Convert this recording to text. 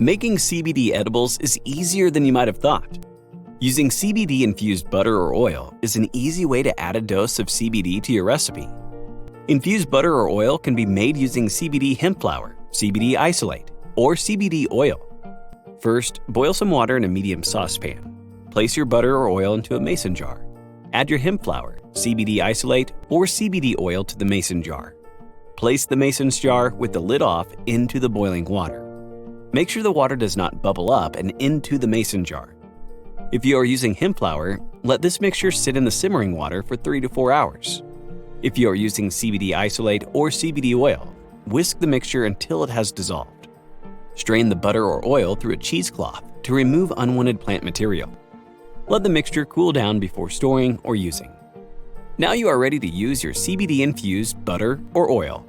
Making CBD edibles is easier than you might have thought. Using CBD-infused butter or oil is an easy way to add a dose of CBD to your recipe. Infused butter or oil can be made using CBD hemp flower, CBD isolate, or CBD oil. First, boil some water in a medium saucepan. Place your butter or oil into a mason jar. Add your hemp flower, CBD isolate, or CBD oil to the mason jar. Place the mason jar with the lid off into the boiling water. Make sure the water does not bubble up and into the mason jar. If you are using hemp flower, let this mixture sit in the simmering water for 3 to 4 hours. If you are using CBD isolate or CBD oil, whisk the mixture until it has dissolved. Strain the butter or oil through a cheesecloth to remove unwanted plant material. Let the mixture cool down before storing or using. Now you are ready to use your CBD-infused butter or oil.